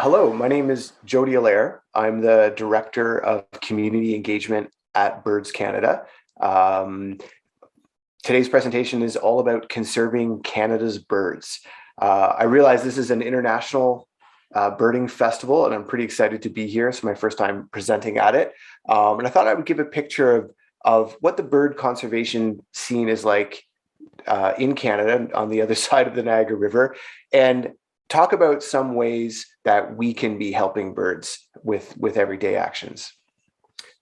Hello, my name is Jody Allair. I'm the Director of Community Engagement at BirdWatch Canada. Um, Today's presentation is all about conserving Canada's birds. I realize this is an international birding festival, and I'm pretty excited to be here. It's my first time presenting at it. And I thought I would give a picture of what the bird conservation scene is like in Canada on the other side of the Niagara River, and talk about some ways that we can be helping birds with everyday actions.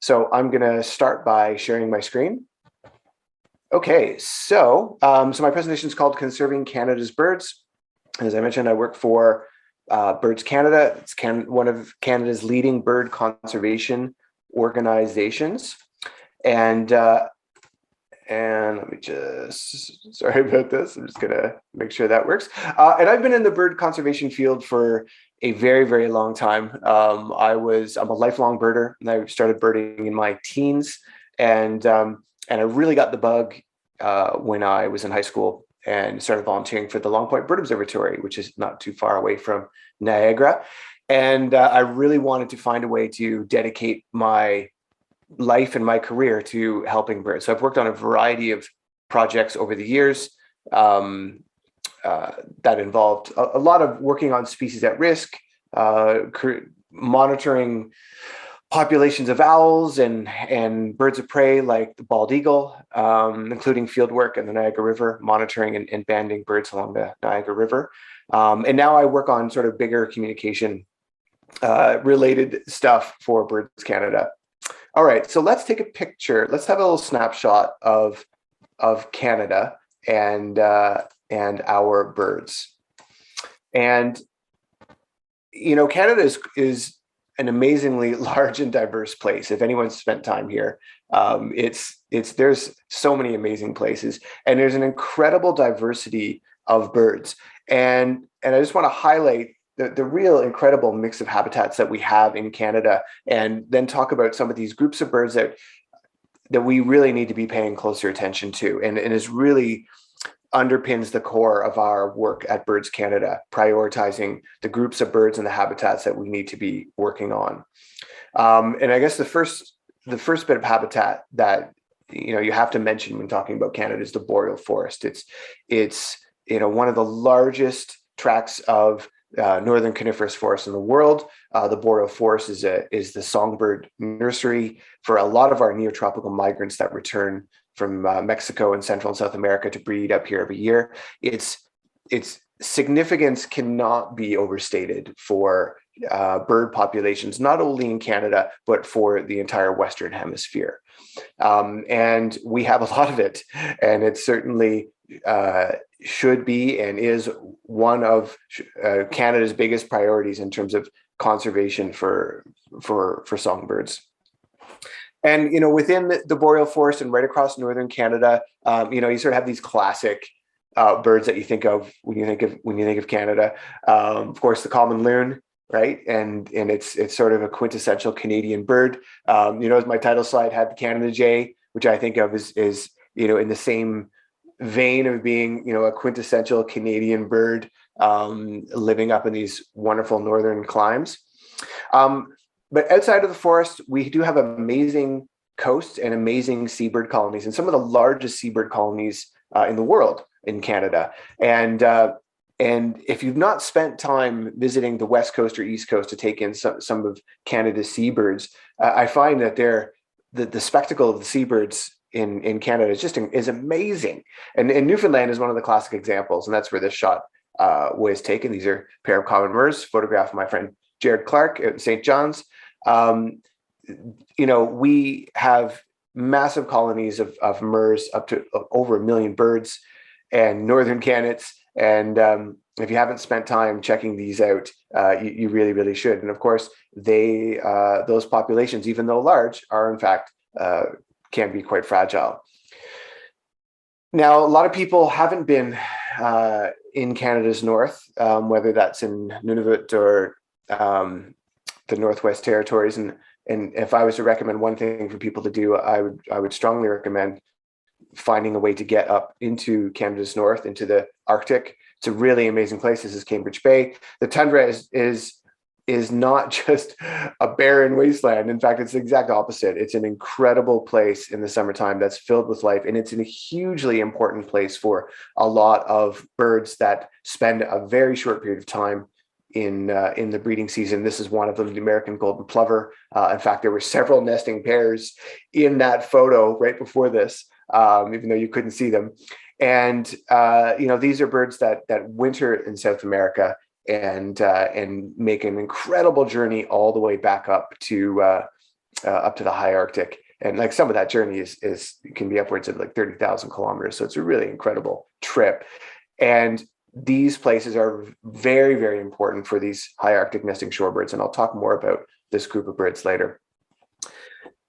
So I'm going to start by sharing my screen. Okay, so my presentation is called Conserving Canada's Birds. As I mentioned, I work for BirdWatch Canada. It's one of Canada's leading bird conservation organizations. And let me just, sorry about this. I'm just gonna make sure that works. And I've been in the bird conservation field for a very, very long time. I'm a lifelong birder, and I started birding in my teens. And I really got the bug when I was in high school and started volunteering for the Long Point Bird Observatory, which is not too far away from Niagara. And I really wanted to find a way to dedicate my life and my career to helping birds. So I've worked on a variety of projects over the years that involved a lot of working on species at risk, monitoring populations of owls and birds of prey like the bald eagle, including field work in the Niagara River, monitoring and banding birds along the Niagara River. And now I work on sort of bigger communication related stuff for BirdWatch Canada. All right, so let's take a picture. Let's have a little snapshot of Canada and our birds. And Canada is an amazingly large and diverse place. If anyone's spent time here, there's so many amazing places, and there's an incredible diversity of birds. And I just want to highlight the real incredible mix of habitats that we have in Canada, and then talk about some of these groups of birds that we really need to be paying closer attention to, and is really underpins the core of our work at BirdWatch Canada, prioritizing the groups of birds and the habitats that we need to be working on. And I guess the first bit of habitat that you have to mention when talking about Canada is the boreal forest. It's one of the largest tracts of northern coniferous forest in the world. The boreal forest is the songbird nursery for a lot of our neotropical migrants that return from Mexico and Central and South America to breed up here every year. Its significance cannot be overstated for bird populations, not only in Canada, but for the entire Western Hemisphere. And we have a lot of it, and it certainly should be and is one of Canada's biggest priorities in terms of conservation for songbirds. And within the boreal forest and right across northern Canada, you sort of have these classic birds that you think of when you think of Canada. Of course, the common loon, right? And it's sort of a quintessential Canadian bird. As my title slide had the Canada jay, which I think of as in the same vein of being a quintessential Canadian bird, living up in these wonderful northern climes. But outside of the forest, we do have amazing coasts and amazing seabird colonies, and some of the largest seabird colonies in the world in Canada. And if you've not spent time visiting the West Coast or East Coast to take in some of Canada's seabirds, I find that the spectacle of the seabirds in Canada is amazing. And Newfoundland is one of the classic examples, and that's where this shot was taken. These are a pair of common murres, photographed by my friend Jared Clark out in St. John's. We have massive colonies of murres, up to over 1 million birds, and northern gannets. And if you haven't spent time checking these out, you really, really should. And of course, those populations, even though large, are in fact can be quite fragile. Now, a lot of people haven't been in Canada's north, whether that's in Nunavut or the Northwest Territories. And if I was to recommend one thing for people to do, I would strongly recommend finding a way to get up into Canada's north, into the Arctic. It's a really amazing place. This is Cambridge Bay. The tundra is is not just a barren wasteland. In fact, it's the exact opposite. It's an incredible place in the summertime that's filled with life. And it's a hugely important place for a lot of birds that spend a very short period of time in the breeding season. This is one of them, the American golden plover. In fact, there were several nesting pairs in that photo right before this, even though you couldn't see them. And these are birds that winter in South America and make an incredible journey all the way back up to the high Arctic. And like some of that journey is can be upwards of like 30,000 kilometers. So it's a really incredible trip. And these places are very, very important for these high Arctic nesting shorebirds. And I'll talk more about this group of birds later.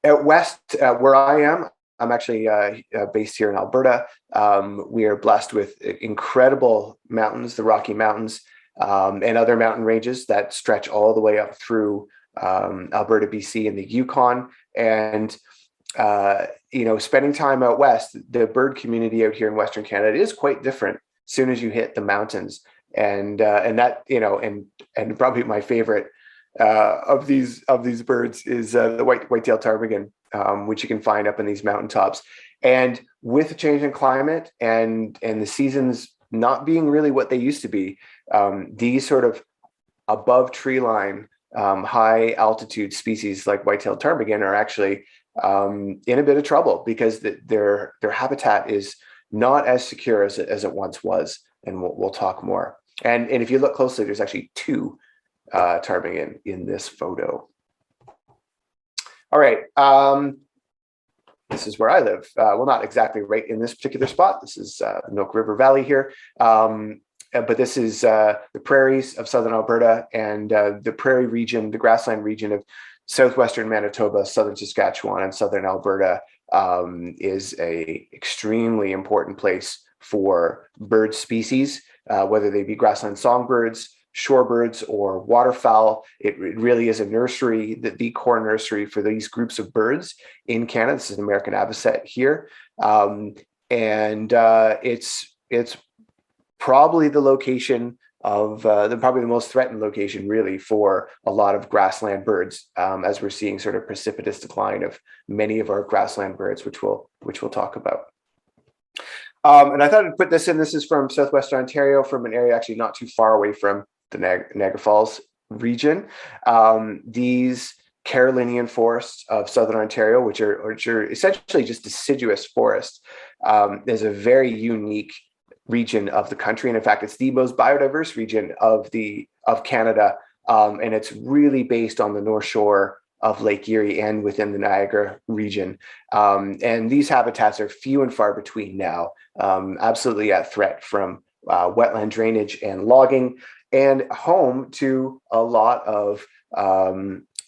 Out west, where I am, I'm actually based here in Alberta. We are blessed with incredible mountains, the Rocky Mountains, and other mountain ranges that stretch all the way up through Alberta, BC, and the Yukon. And spending time out west, the bird community out here in Western Canada is quite different as soon as you hit the mountains. And that, and probably my favorite of these birds is the white-tailed ptarmigan, which you can find up in these mountaintops. And with the change in climate and the seasons not being really what they used to be, these sort of above tree line, high altitude species like white-tailed ptarmigan are actually in a bit of trouble because their habitat is not as secure as it once was. And we'll talk more. And if you look closely, there's actually two ptarmigan in this photo. All right. This is where I live. Well, not exactly right in this particular spot. This is the Milk River Valley here. But this is the prairies of southern Alberta and the prairie region, the grassland region of southwestern Manitoba, southern Saskatchewan, and southern Alberta is a extremely important place for bird species, whether they be grassland songbirds, shorebirds, or waterfowl. It really is a nursery, the core nursery for these groups of birds in Canada. This is an American avocet here. It's probably the location of probably the most threatened location really for a lot of grassland birds, as we're seeing sort of precipitous decline of many of our grassland birds, which we'll talk about. And I thought I'd put this in. This is from southwestern Ontario, from an area actually not too far away from the Niagara Falls region. These Carolinian forests of southern Ontario, which are essentially just deciduous forests, is a very unique region of the country, and in fact, it's the most biodiverse region of Canada, and it's really based on the North Shore of Lake Erie and within the Niagara region. And these habitats are few and far between now, absolutely at threat from wetland drainage and logging, and home to a lot of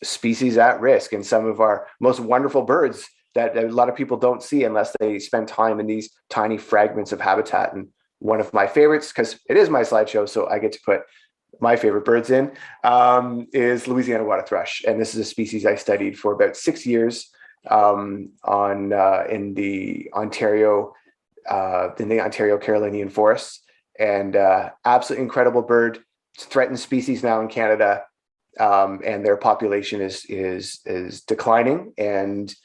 species at risk, and some of our most wonderful birds that a lot of people don't see unless they spend time in these tiny fragments of habitat. And one of my favorites, because it is my slideshow, so I get to put my favorite birds in, is Louisiana water thrush. And this is a species I studied for about 6 years in the Ontario Carolinian forests. And absolutely incredible bird. It's a threatened species now in Canada, and their population is declining and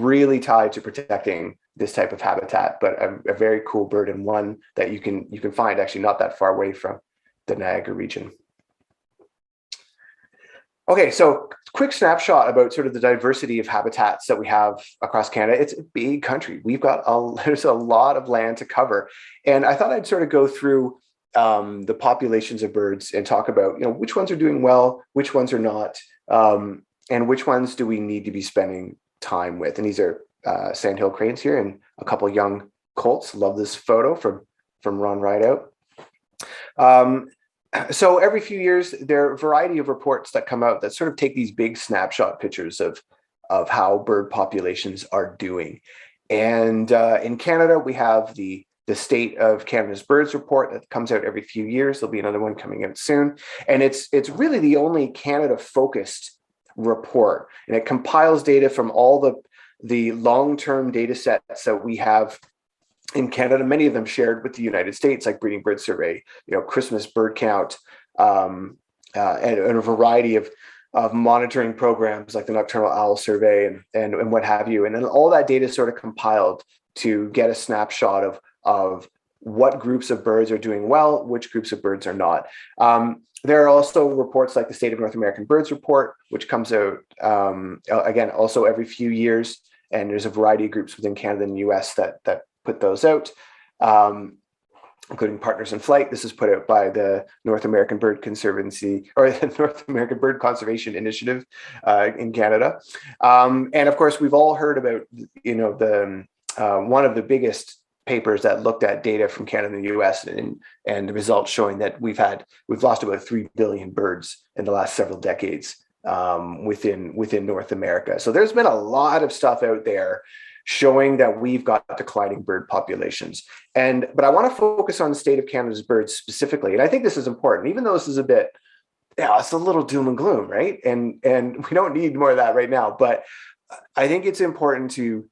really tied to protecting this type of habitat, but a very cool bird, and one that you can find actually not that far away from the Niagara region. Okay, so quick snapshot about sort of the diversity of habitats that we have across Canada. It's a big country. There's a lot of land to cover, and I thought I'd sort of go through the populations of birds and talk about which ones are doing well, which ones are not, and which ones do we need to be spending time with. And these are sandhill cranes here and a couple young colts. Love this photo from Ron Rideout. So every few years, there are a variety of reports that come out that sort of take these big snapshot pictures of how bird populations are doing. And in Canada, we have the State of Canada's Birds report that comes out every few years. There'll be another one coming out soon. And it's really the only Canada-focused report. And it compiles data from all the long-term data sets that we have in Canada, many of them shared with the United States, like Breeding Bird Survey, Christmas bird count, and a variety of monitoring programs like the Nocturnal Owl Survey and what have you. And then all that data is sort of compiled to get a snapshot of what groups of birds are doing well, which groups of birds are not. There are also reports like the State of North American Birds Report, which comes out, again, also every few years. And there's a variety of groups within Canada and the US that put those out, including Partners in Flight. This is put out by the North American Bird Conservancy, or the North American Bird Conservation Initiative in Canada. And of course, we've all heard about, the one of the biggest papers that looked at data from Canada and the US and the results showing that we've lost about 3 billion birds in the last several decades within North America. So there's been a lot of stuff out there showing that we've got declining bird populations. But I want to focus on the state of Canada's birds specifically. And I think this is important, even though this is it's a little doom and gloom, right? And we don't need more of that right now. But I think it's important to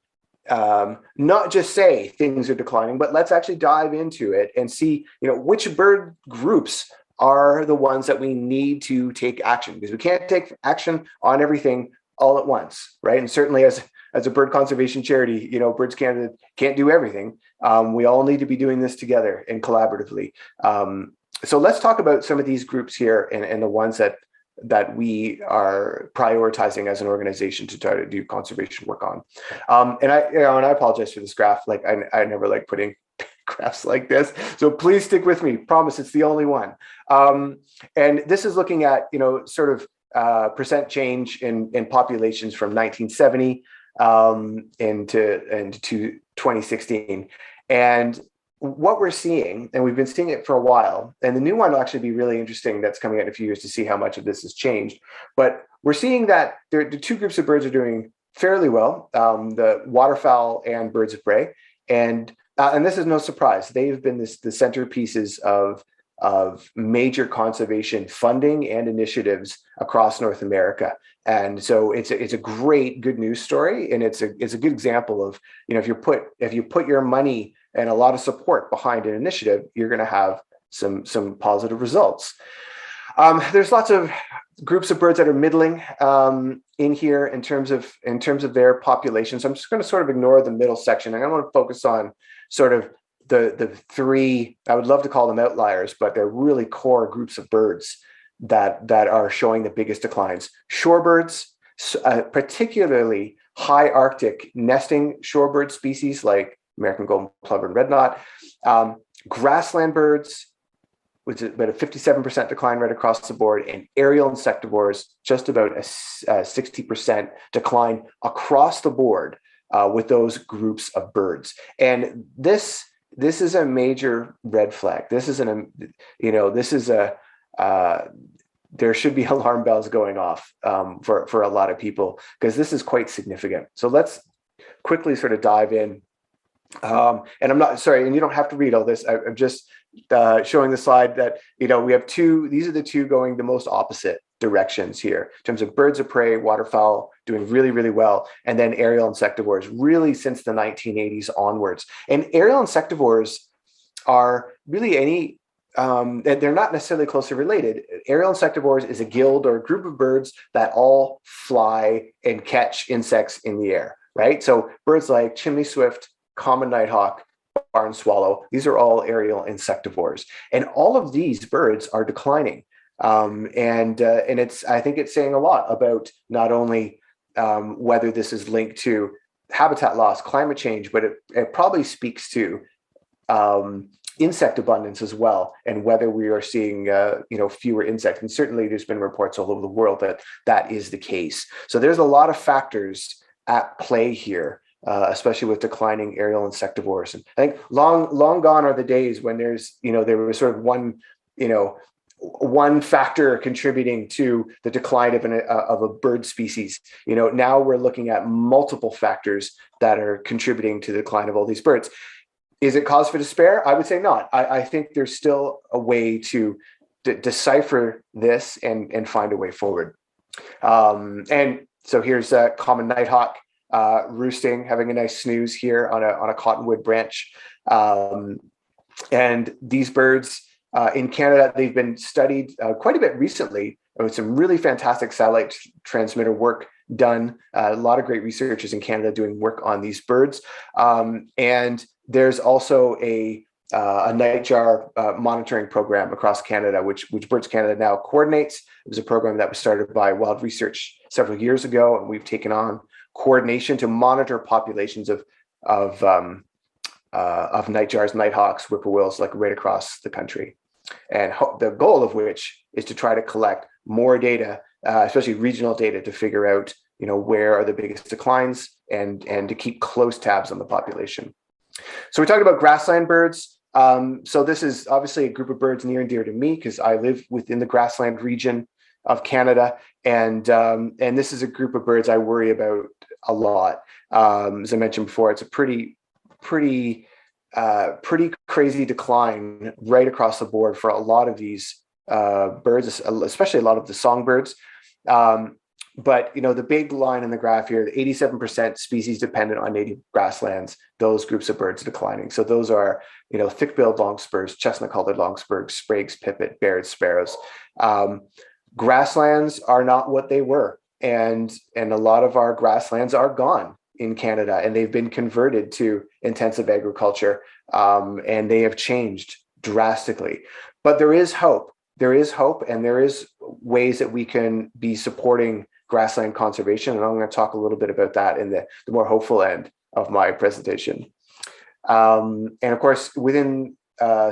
not just say things are declining, but let's actually dive into it and see, which bird groups are the ones that we need to take action, because we can't take action on everything all at once, right? And certainly as a bird conservation charity, Birds Canada can't do everything. We all need to be doing this together and collaboratively. So let's talk about some of these groups here and the ones that we are prioritizing as an organization to try to do conservation work on. And I apologize for this graph. Like I never like putting graphs like this. So please stick with me. Promise it's the only one. And this is looking at, sort of percent change in populations from 1970 into 2016. And what we're seeing, and we've been seeing it for a while, and the new one will actually be really interesting that's coming out in a few years to see how much of this has changed. But we're seeing that the two groups of birds are doing fairly well, the waterfowl and birds of prey. And this is no surprise. They've been the centerpieces of major conservation funding and initiatives across North America. And so it's a great good news story, and it's a good example of, if you put your money and a lot of support behind an initiative, you're going to have some positive results. There's lots of groups of birds that are middling in here in terms of their populations. I'm just going to sort of ignore the middle section. I want to focus on sort of the three, I would love to call them outliers, but they're really core groups of birds that are showing the biggest declines. Shorebirds, particularly high Arctic nesting shorebird species like American golden plover and red knot, grassland birds, which is about a 57% decline right across the board, and aerial insectivores, just about a 60% decline across the board with those groups of birds. And this is a major red flag. There should be alarm bells going off for a lot of people, because this is quite significant. So let's quickly sort of dive in. And I'm not sorry, and you don't have to read all this. I'm just showing the slide that, we have these are the two going the most opposite directions here in terms of birds of prey, waterfowl doing really, really well, and then aerial insectivores really since the 1980s onwards. And aerial insectivores are really they're not necessarily closely related. Aerial insectivores is a guild or a group of birds that all fly and catch insects in the air, right? So birds like chimney swift, common nighthawk, barn swallow, these are all aerial insectivores. And all of these birds are declining. And I think it's saying a lot about not only whether this is linked to habitat loss, climate change, but it probably speaks to insect abundance as well, and whether we are seeing fewer insects. And certainly there's been reports all over the world that is the case. So there's a lot of factors at play here, especially with declining aerial insectivores. And I think long gone are the days when there was sort of one factor contributing to the decline of a bird species. Now we're looking at multiple factors that are contributing to the decline of all these birds. Is it cause for despair? I would say not. I think there's still a way to decipher this and find a way forward. And so here's a common nighthawk roosting, having a nice snooze here on a cottonwood branch. And these birds, In Canada, they've been studied quite a bit recently with some really fantastic satellite transmitter work done. A lot of great researchers in Canada doing work on these birds. And there's also a nightjar monitoring program across Canada, which Birds Canada now coordinates. It was a program that was started by Wild Research several years ago, and we've taken on coordination to monitor populations of nightjars, nighthawks, whippoorwills, like right across the country. And the goal of which is to try to collect more data, especially regional data, to figure out, where are the biggest declines and to keep close tabs on the population. So we talked about grassland birds. So this is obviously a group of birds near and dear to me because I live within the grassland region of Canada, and this is a group of birds I worry about a lot. As I mentioned before, it's a pretty crazy decline right across the board for a lot of these birds, especially a lot of the songbirds. But the big line in the graph here, the 87% species dependent on native grasslands, those groups of birds are declining. So those are, thick-billed longspurs, chestnut-collared longspurs, spragues, pipit, barreds, sparrows. Grasslands are not what they were, and a lot of our grasslands are gone in Canada, and they've been converted to intensive agriculture, and they have changed drastically. But there is hope. There is hope, and there is ways that we can be supporting grassland conservation, and I'm going to talk a little bit about that in the more hopeful end of my presentation. And of course,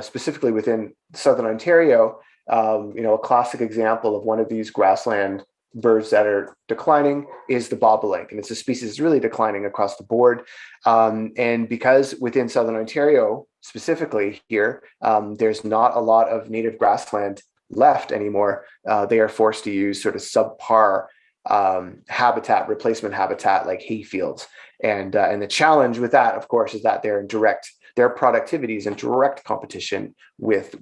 specifically within Southern Ontario, a classic example of one of these grassland birds that are declining is the bobolink, and it's a species that's really declining across the board. And because within Southern Ontario, specifically here, there's not a lot of native grassland left anymore, they are forced to use sort of subpar replacement habitat like hay fields. And the challenge with that, of course, is that their productivity is in direct competition with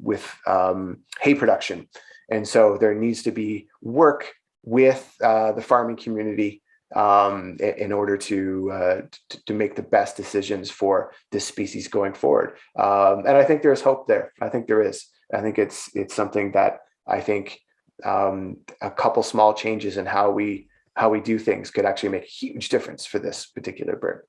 hay production. And so there needs to be work with the farming community in order to make the best decisions for this species going forward. And I think there's hope there. I think there is. I think it's something that I think a couple small changes in how we do things could actually make a huge difference for this particular bird.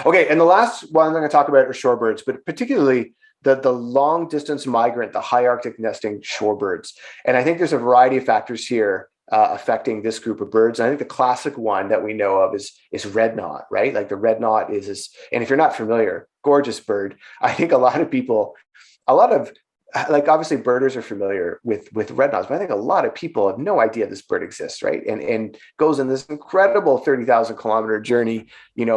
Okay, and the last one I'm going to talk about are shorebirds, but particularly the long distance migrant, the high Arctic nesting shorebirds. And I think there's a variety of factors here affecting this group of birds. And I think the classic one that we know of is red knot, right? Like the red knot is this, and if you're not familiar, gorgeous bird. I think obviously birders are familiar with red knots, but I think a lot of people have no idea this bird exists, right? And goes in this incredible 30,000 kilometer journey,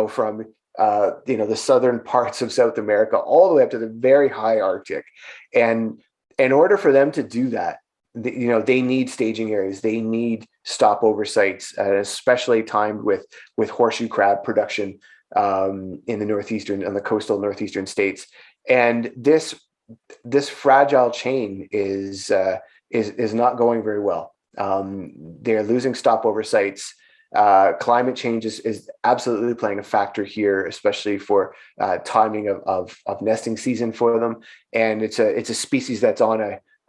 from the southern parts of South America all the way up to the very high Arctic. And in order for them to do that, they need staging areas, they need stopover sites, especially timed with horseshoe crab production in the coastal northeastern states. And this fragile chain is not going very well. They're losing stopover sites. Climate change is absolutely playing a factor here, especially for timing of nesting season for them. And it's a species that's on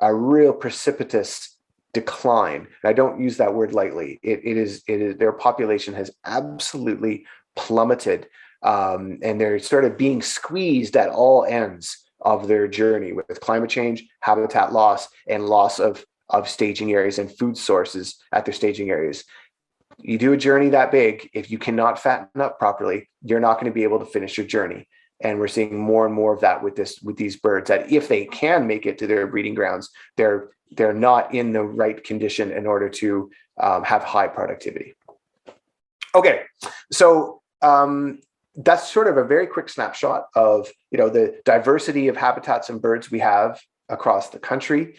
a real precipitous decline. And I don't use that word lightly. It is their population has absolutely plummeted, and they're sort of being squeezed at all ends of their journey with climate change, habitat loss, and loss of staging areas and food sources at their staging areas. You do a journey that big, if you cannot fatten up properly, you're not going to be able to finish your journey. And we're seeing more and more of that with these birds, that if they can make it to their breeding grounds, they're not in the right condition in order to have high productivity. Okay, so that's sort of a very quick snapshot of the diversity of habitats and birds we have across the country.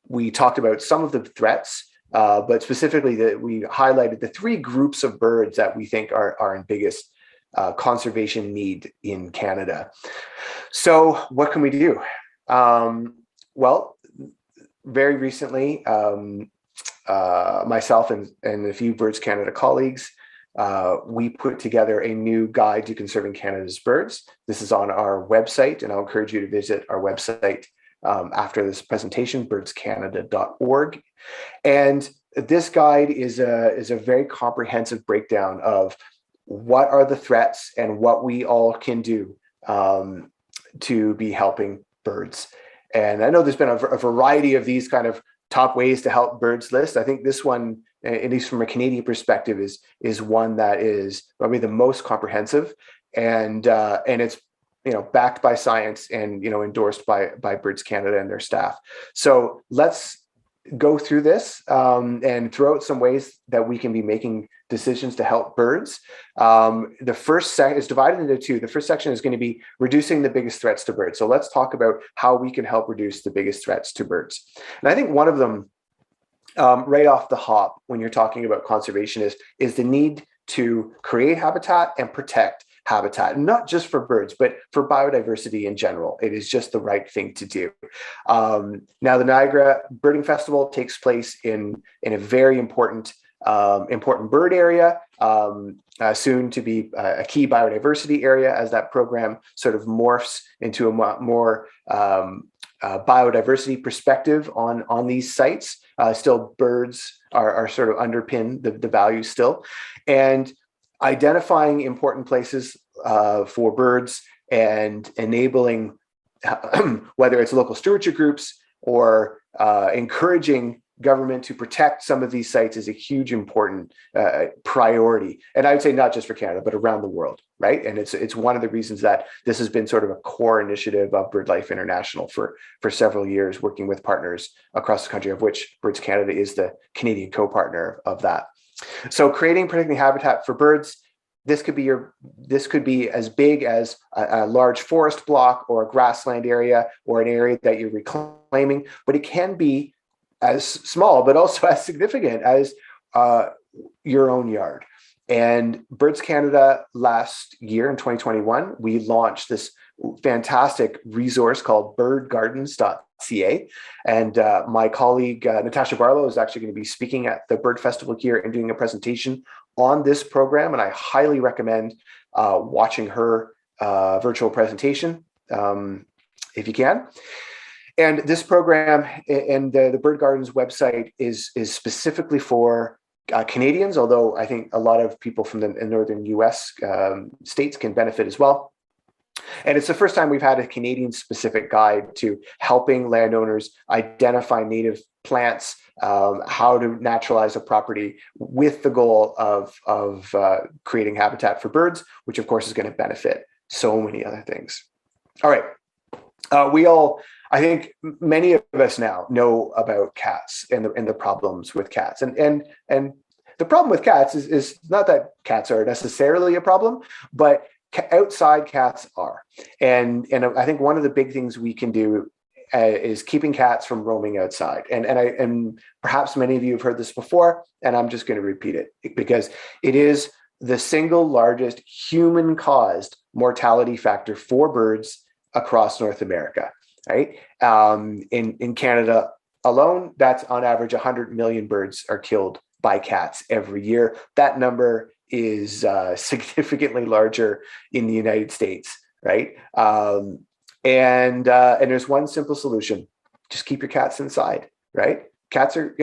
We talked about some of the threats, but specifically we highlighted the three groups of birds that we think are in biggest conservation need in Canada. So what can we do? Well, very recently, myself and a few Birds Canada colleagues, we put together a new guide to conserving Canada's birds. This is on our website, and I'll encourage you to visit our website after this presentation, birdscanada.org. And this guide is a very comprehensive breakdown of what are the threats and what we all can do to be helping birds. And I know there's been a variety of these kind of top ways to help birds list. I think this one, at least from a Canadian perspective, is one that is probably the most comprehensive, and it's backed by science and endorsed by Birds Canada and their staff. So let's go through this and throw out some ways that we can be making decisions to help birds. The first section is divided into two. The first section is going to be reducing the biggest threats to birds. So let's talk about how we can help reduce the biggest threats to birds. And I think one of them, right off the hop, when you're talking about conservation, is the need to create habitat and protect habitat, not just for birds, but for biodiversity in general. It is just the right thing to do. Now, the Niagara Birding Festival takes place in a very important bird area, soon to be a key biodiversity area, as that program sort of morphs into a more biodiversity perspective on these sites. Still, birds are sort of underpin the values still, and identifying important places for birds and enabling, whether it's local stewardship groups or encouraging government to protect some of these sites, is a huge important priority. And I would say not just for Canada, but around the world, right? And it's one of the reasons that this has been sort of a core initiative of BirdLife International for several years, working with partners across the country, of which Birds Canada is the Canadian co-partner of that. So creating, protecting habitat for birds, this could be as big as a large forest block or a grassland area or an area that you're reclaiming, but it can be as small, but also as significant as your own yard. And Birds Canada, last year in 2021, we launched this fantastic resource called birdgardens.ca. And my colleague, Natasha Barlow, is actually going to be speaking at the Bird Festival here and doing a presentation on this program. And I highly recommend watching her virtual presentation if you can. And this program and the Bird Gardens website is specifically for Canadians, although I think a lot of people from the northern US states can benefit as well. And it's the first time we've had a Canadian-specific guide to helping landowners identify native plants, how to naturalize a property, with the goal of creating habitat for birds, which of course is going to benefit so many other things. All right. I think many of us now know about cats and the problems with cats. And the problem with cats is not that cats are necessarily a problem, but outside cats are. And I think one of the big things we can do is keeping cats from roaming outside. And perhaps many of you have heard this before, and I'm just going to repeat it because it is the single largest human-caused mortality factor for birds across North America, right? In Canada alone, that's on average 100 million birds are killed by cats every year. That number is significantly larger in the United States, right? And there's one simple solution: just keep your cats inside, right? Cats are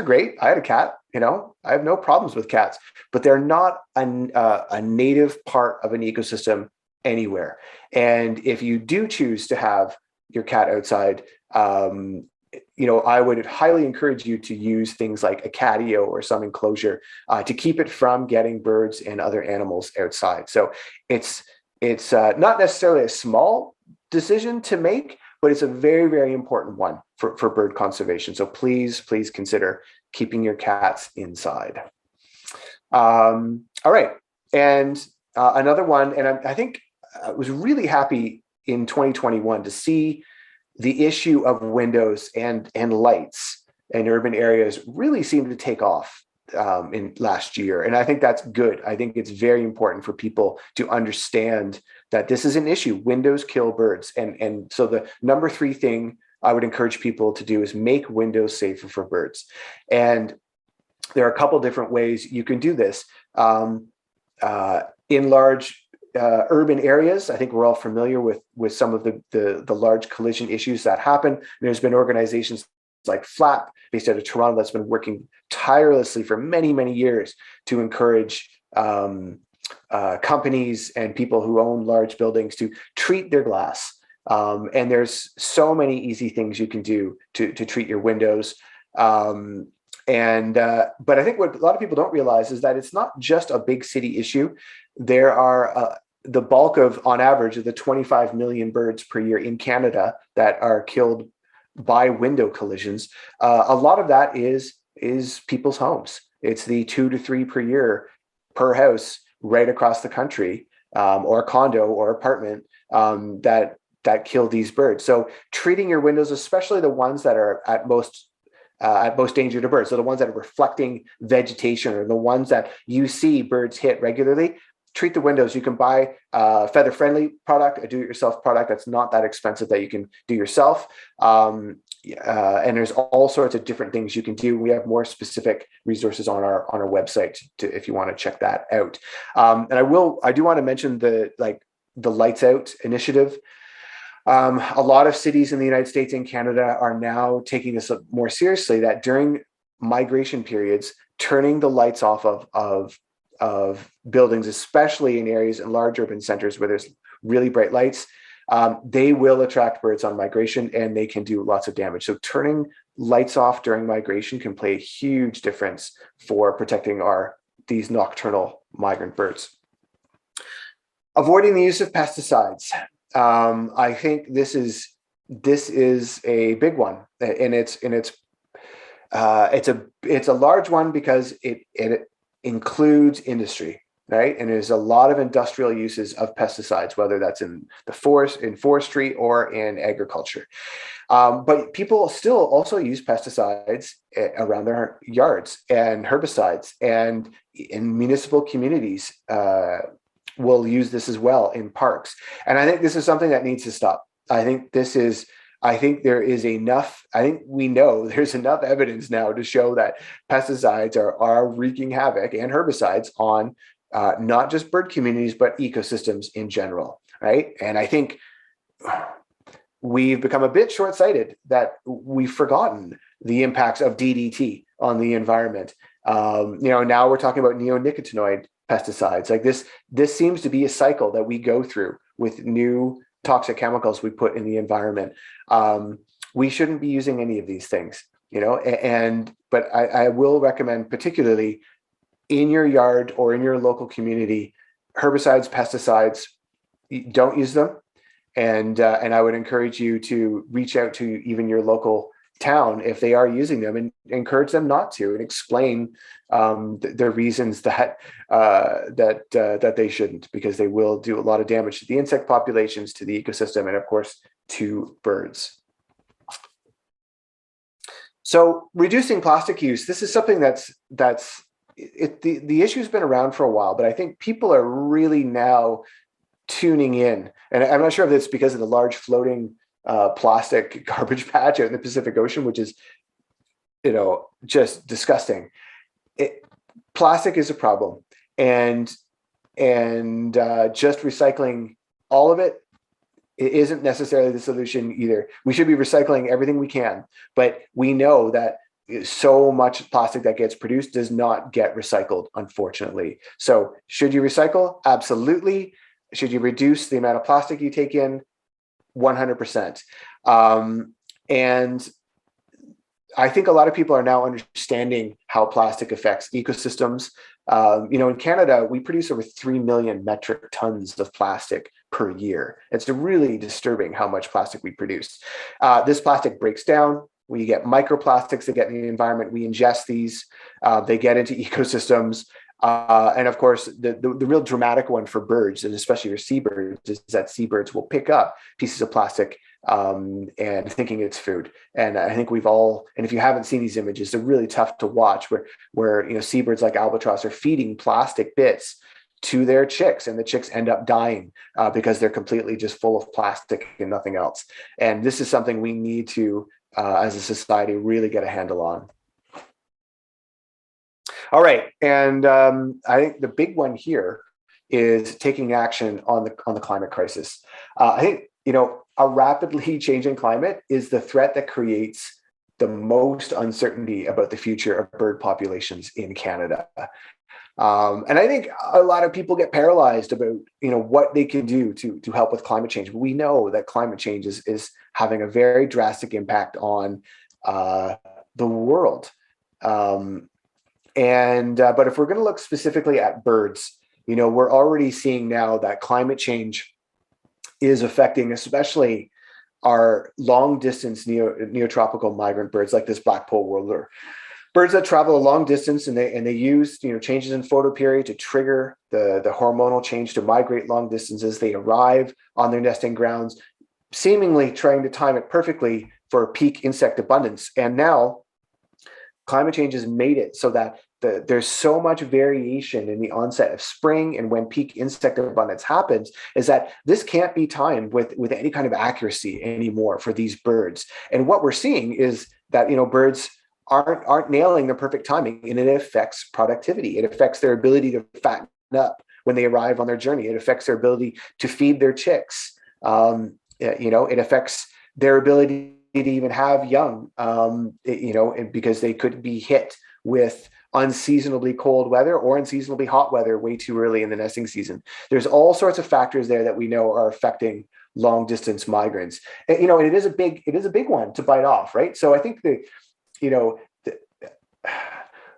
great. I had a cat. I have no problems with cats, but they're not a native part of an ecosystem anywhere. And if you do choose to have your cat outside, I would highly encourage you to use things like a catio or some enclosure to keep it from getting birds and other animals outside. So it's not necessarily a small decision to make, but it's a very, very important one for bird conservation. So please consider keeping your cats inside. All right. And another one, and I think I was really happy in 2021 to see the issue of windows and lights in urban areas really seemed to take off in last year. And I think that's good. I think it's very important for people to understand that this is an issue. Windows kill birds. And so the number 3 thing I would encourage people to do is make windows safer for birds. And there are a couple different ways you can do this. Enlarge urban areas, I think we're all familiar with some of the large collision issues that happen. There's been organizations like FLAP, based out of Toronto, that's been working tirelessly for many, many years to encourage companies and people who own large buildings to treat their glass. And there's so many easy things you can do to treat your windows. But I think what a lot of people don't realize is that it's not just a big city issue. There are the bulk of, on average, of the 25 million birds per year in Canada that are killed by window collisions. A lot of that is people's homes. It's the 2 to 3 per year per house right across the country, or condo or apartment, that kill these birds. So treating your windows, especially the ones that are at most danger to birds, so the ones that are reflecting vegetation or the ones that you see birds hit regularly, treat the windows. You can buy a feather-friendly product, a do-it-yourself product that's not that expensive that you can do yourself. And there's all sorts of different things you can do. We have more specific resources on our website if you want to check that out. And I do want to mention the Lights Out initiative. A lot of cities in the United States and Canada are now taking this more seriously, that during migration periods, turning the lights off of buildings, especially in areas in large urban centers where there's really bright lights, they will attract birds on migration and they can do lots of damage. So turning lights off during migration can play a huge difference for protecting these nocturnal migrant birds. Avoiding the use of pesticides. I think this is a big one, and it's a large one because it includes industry, right? And there's a lot of industrial uses of pesticides, whether that's in forestry or in agriculture. But people still also use pesticides around their yards, and herbicides, and in municipal communities will use this as well in parks. And I think this is something that needs to stop. I think we know there's enough evidence now to show that pesticides are wreaking havoc, and herbicides on not just bird communities, but ecosystems in general, right? And I think we've become a bit short-sighted that we've forgotten the impacts of DDT on the environment. Now we're talking about neonicotinoid pesticides. Like this seems to be a cycle that we go through with new toxic chemicals we put in the environment. We shouldn't be using any of these things, but I will recommend, particularly in your yard or in your local community, herbicides, pesticides, don't use them. And I would encourage you to reach out to even your local town if they are using them, and encourage them not to, and explain the reasons that they shouldn't, because they will do a lot of damage to the insect populations, to the ecosystem, and of course to birds. So reducing plastic use, this is something the issue's been around for a while, but I think people are really now tuning in. And I'm not sure if it's because of the large floating plastic garbage patch out in the Pacific Ocean, which is, just disgusting. Plastic is a problem, and just recycling all of it isn't necessarily the solution either. We should be recycling everything we can, but we know that so much plastic that gets produced does not get recycled, unfortunately. So should you recycle? Absolutely. Should you reduce the amount of plastic you take in? 100%. And I think a lot of people are now understanding how plastic affects ecosystems. In Canada, we produce over 3 million metric tons of plastic per year. It's really disturbing how much plastic we produce. This plastic breaks down. We get microplastics that get in the environment. We ingest these. They get into ecosystems. And of course, the real dramatic one for birds, and especially for seabirds, is that seabirds will pick up pieces of plastic and thinking it's food. And I think and if you haven't seen these images, they're really tough to watch, where seabirds like albatross are feeding plastic bits to their chicks, and the chicks end up dying because they're completely just full of plastic and nothing else. And this is something we need to, as a society, really get a handle on. All right. And I think the big one here is taking action on the climate crisis. I think, a rapidly changing climate is the threat that creates the most uncertainty about the future of bird populations in Canada. And I think a lot of people get paralyzed about, what they can do to help with climate change. But we know that climate change is having a very drastic impact on the world. But if we're going to look specifically at birds, we're already seeing now that climate change is affecting especially our long distance neotropical migrant birds like this black-polled warbler. Birds that travel a long distance and they use changes in photoperiod to trigger the hormonal change to migrate long distances. They arrive on their nesting grounds, seemingly trying to time it perfectly for peak insect abundance. And now climate change has made it so that there's so much variation in the onset of spring and when peak insect abundance happens, is that this can't be timed with any kind of accuracy anymore for these birds. And what we're seeing is that birds aren't nailing the perfect timing, and it affects productivity. It affects their ability to fatten up when they arrive on their journey. It affects their ability to feed their chicks. It affects their ability to even have young, because they could be hit with unseasonably cold weather or unseasonably hot weather way too early in the nesting season. There's all sorts of factors there that we know are affecting long distance migrants. And, it is a big one to bite off, right? So I think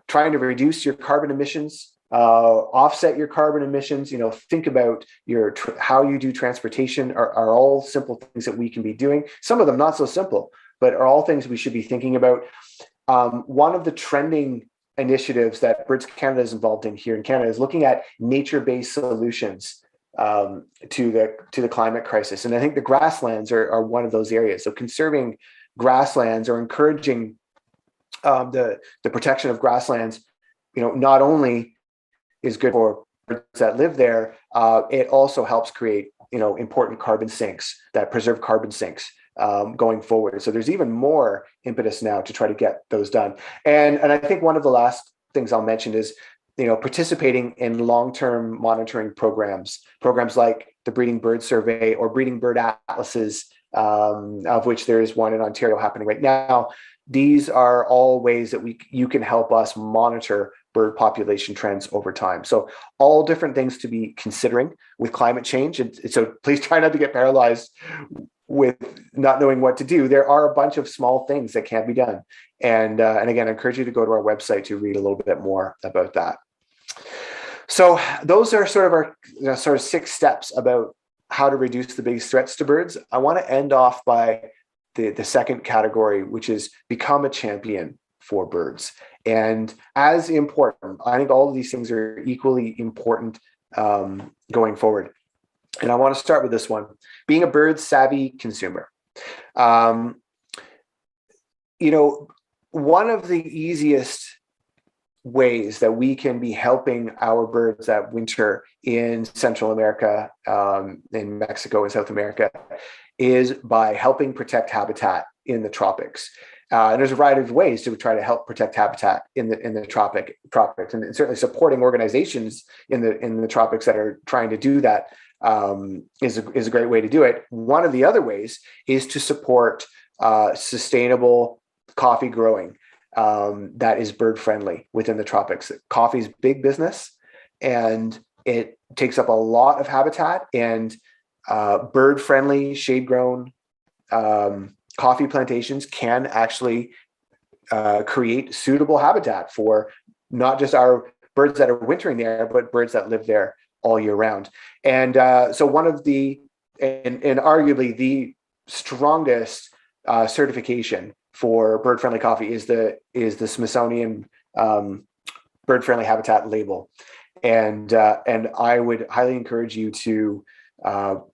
trying to reduce your carbon emissions, offset your carbon emissions, think about how you do transportation are all simple things that we can be doing. Some of them not so simple, but are all things we should be thinking about. One of the trending initiatives that Birds Canada is involved in here in Canada is looking at nature-based solutions to the climate crisis. And I think the grasslands are one of those areas. So conserving grasslands or encouraging the protection of grasslands, not only is good for birds that live there, it also helps create, important carbon sinks that preserve carbon sinks going forward. So there's even more impetus now to try to get those done. And I think one of the last things I'll mention is, participating in long-term monitoring programs like the Breeding Bird Survey or Breeding Bird Atlases, of which there is one in Ontario happening right now. These are all ways that you can help us monitor bird population trends over time. So all different things to be considering with climate change. And so please try not to get paralyzed with not knowing what to do. There are a bunch of small things that can be done. And again, I encourage you to go to our website to read a little bit more about that. So those are sort of our 6 steps about how to reduce the biggest threats to birds. I want to end off by the second category, which is become a champion for birds. And as important, I think all of these things are equally important going forward. And I want to start with this one, being a bird savvy consumer. One of the easiest ways that we can be helping our birds that winter in Central America, in Mexico and South America, is by helping protect habitat in the tropics. And there's a variety of ways to try to help protect habitat in the tropics, and certainly supporting organizations in the tropics that are trying to do that is a great way to do it. One of the other ways is to support sustainable coffee growing that is bird friendly within the tropics. Coffee is big business, and it takes up a lot of habitat, and bird friendly, shade grown coffee plantations can actually create suitable habitat for not just our birds that are wintering there, but birds that live there all year round. And so one of the, and arguably the strongest certification for bird-friendly coffee is the Smithsonian bird-friendly habitat label. And I would highly encourage you to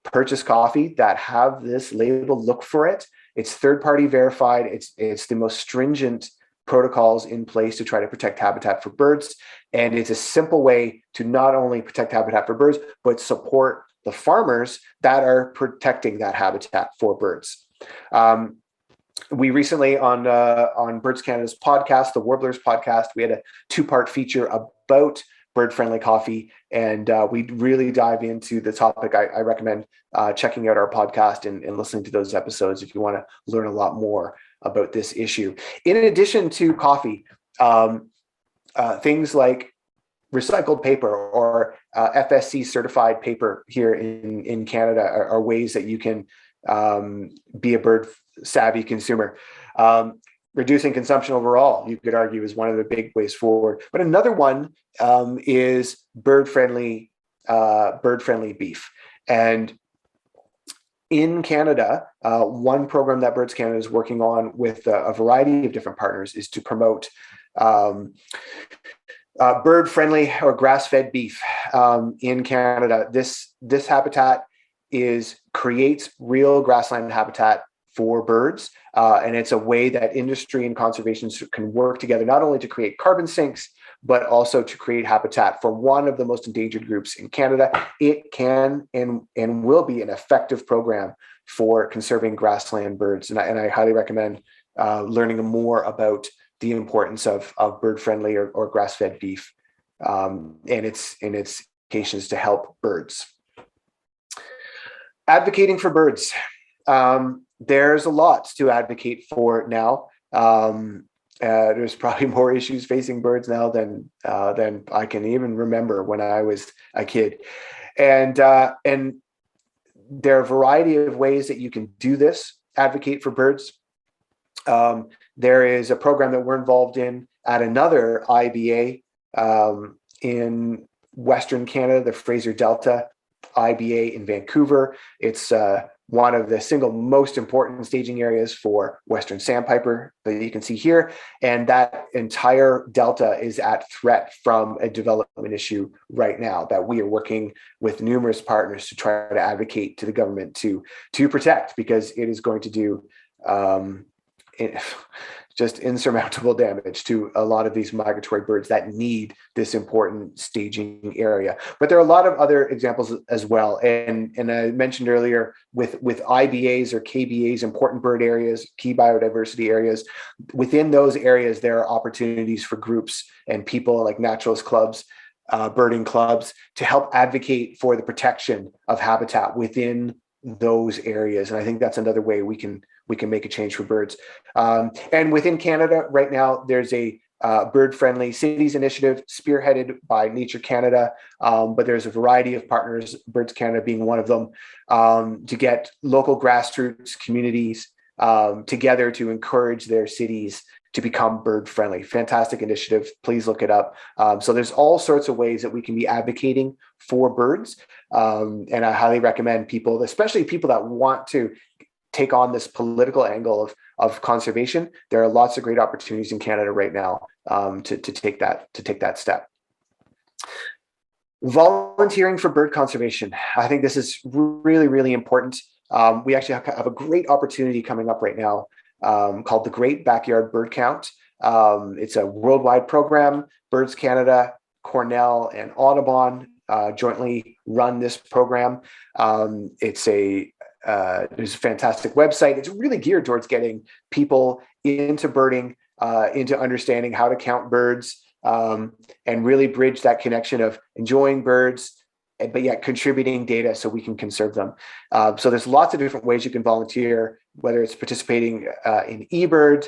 purchase coffee that have this label. Look for it. It's third-party verified. It's the most stringent protocols in place to try to protect habitat for birds. And it's a simple way to not only protect habitat for birds, but support the farmers that are protecting that habitat for birds. We recently on Birds Canada's podcast, the Warblers Podcast, we had a 2-part feature about bird-friendly coffee. And we really dive into the topic. I recommend checking out our podcast and listening to those episodes if you want to learn a lot more about this issue. In addition to coffee, things like recycled paper or FSC certified paper here in Canada are ways that you can be a bird savvy consumer. Reducing consumption overall, you could argue, is one of the big ways forward. But another one is bird-friendly beef. And in Canada, one program that Birds Canada is working on with a variety of different partners is to promote bird-friendly or grass-fed beef in Canada. This habitat creates real grassland habitat for birds, and it's a way that industry and conservation can work together, not only to create carbon sinks, but also to create habitat for one of the most endangered groups in Canada. It can and will be an effective program for conserving grassland birds, and I highly recommend learning more about the importance of bird-friendly or grass-fed beef and its implications to help birds. Advocating for birds. There's a lot to advocate for now. There's probably more issues facing birds now than I can even remember when I was a kid. And there are a variety of ways that you can do this, advocate for birds. There is a program that we're involved in at another IBA in Western Canada, the Fraser Delta IBA in Vancouver. It's one of the single most important staging areas for Western sandpiper that you can see here. And that entire delta is at threat from a development issue right now that we are working with numerous partners to try to advocate to the government to protect, because it is going to do just insurmountable damage to a lot of these migratory birds that need this important staging area. But there are a lot of other examples as well. And I mentioned earlier with IBAs or KBAs, important bird areas, key biodiversity areas. Within those areas, there are opportunities for groups and people like naturalist clubs, birding clubs, to help advocate for the protection of habitat within those areas. And I think that's another way we can make a change for birds. And within Canada right now, there's a bird-friendly cities initiative spearheaded by Nature Canada, but there's a variety of partners, Birds Canada being one of them, to get local grassroots communities together to encourage their cities to become bird-friendly. Fantastic initiative. Please look it up. So there's all sorts of ways that we can be advocating for birds. And I highly recommend people, especially people that want to take on this political angle of conservation. There are lots of great opportunities in Canada right now to take that step. Volunteering for bird conservation. I think this is really, really important. We actually have a great opportunity coming up right now called the Great Backyard Bird Count. It's a worldwide program. Birds Canada, Cornell, and Audubon jointly run this program. There's a fantastic website. It's really geared towards getting people into birding, into understanding how to count birds, and really bridge that connection of enjoying birds, but yet contributing data so we can conserve them. So there's lots of different ways you can volunteer, whether it's participating in eBird,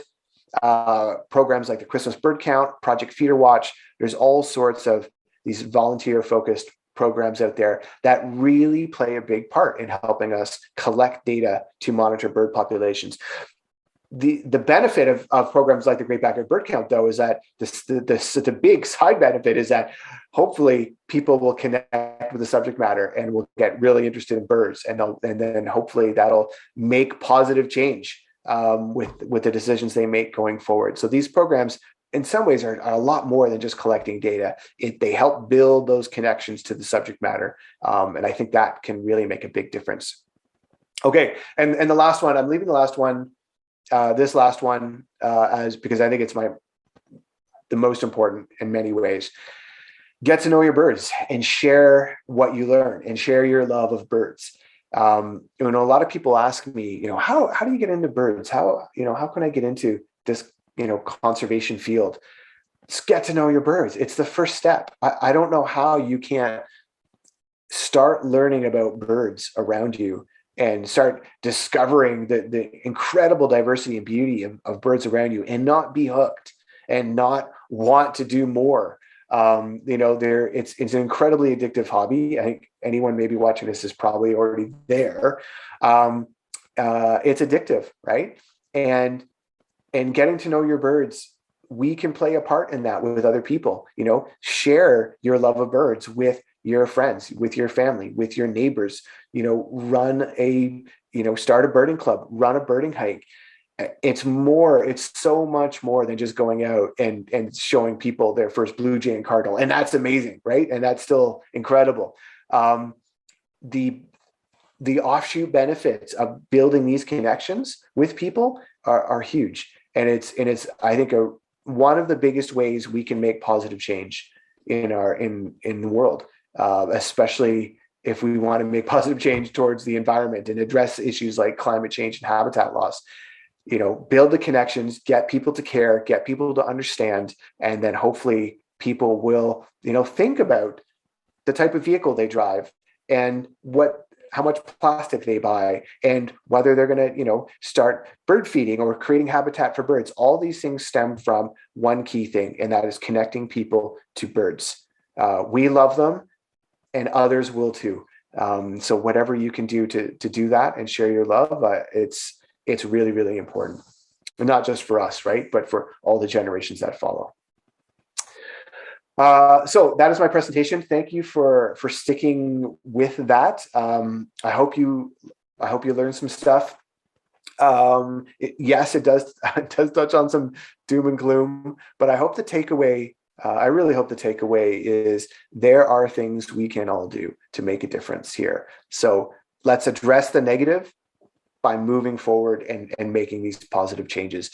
programs like the Christmas Bird Count, Project Feeder Watch. There's all sorts of these volunteer-focused programs out there that really play a big part in helping us collect data to monitor bird populations. The benefit of programs like the Great Backyard Bird Count, though, is that the big side benefit is that hopefully people will connect with the subject matter and will get really interested in birds, and then hopefully that'll make positive change with the decisions they make going forward. So these programs, in some ways, are a lot more than just collecting data. They help build those connections to the subject matter, and I think that can really make a big difference. Okay, and the last one, I'm leaving the last one. This last one, because I think it's the most important in many ways. Get to know your birds and share what you learn and share your love of birds. A lot of people ask me, how do you get into birds? How can I get into this, conservation field? Just get to know your birds. It's the first step. I don't know how you can't start learning about birds around you and start discovering the incredible diversity and beauty of birds around you and not be hooked and not want to do more. It's an incredibly addictive hobby. I think anyone maybe watching this is probably already there. It's addictive, right? And getting to know your birds, we can play a part in that with other people. Share your love of birds with your friends, with your family, with your neighbors. Start a birding club, run a birding hike. It's so much more than just going out and showing people their first blue jay and cardinal, and that's amazing, right? And that's still incredible. The offshoot benefits of building these connections with people are huge, and it's I think one of the biggest ways we can make positive change in the world, especially if we want to make positive change towards the environment and address issues like climate change and habitat loss. Build the connections, get people to care, get people to understand, and then hopefully people will, think about the type of vehicle they drive and how much plastic they buy and whether they're going to, start bird feeding or creating habitat for birds. All these things stem from one key thing, and that is connecting people to birds. We love them and others will too. So whatever you can do to do that and share your love, it's really, really important. And not just for us, right? But for all the generations that follow. So that is my presentation. Thank you for sticking with that. I hope you learned some stuff. Yes, it does touch on some doom and gloom, but I hope the takeaway, I really hope the takeaway is there are things we can all do to make a difference here. So let's address the negative by moving forward and making these positive changes.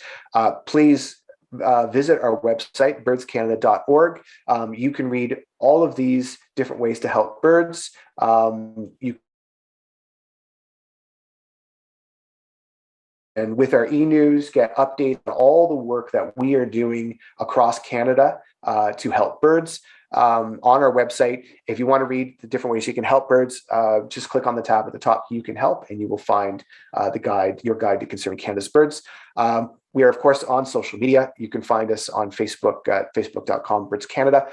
Please visit our website, birdscanada.org. You can read all of these different ways to help birds. And with our e-news, get updates on all the work that we are doing across Canada to help birds. On our website, if you want to read the different ways you can help birds, just click on the tab at the top, You Can Help, and you will find your guide to conserving Canada's birds. We are, of course, on social media. You can find us on Facebook at facebook.com/birdscanada.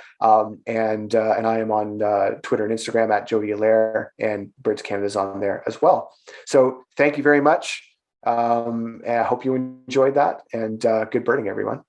And I am on Twitter and Instagram at Jody Allair, and Birds Canada is on there as well. So thank you very much. I hope you enjoyed that, and good birding, everyone.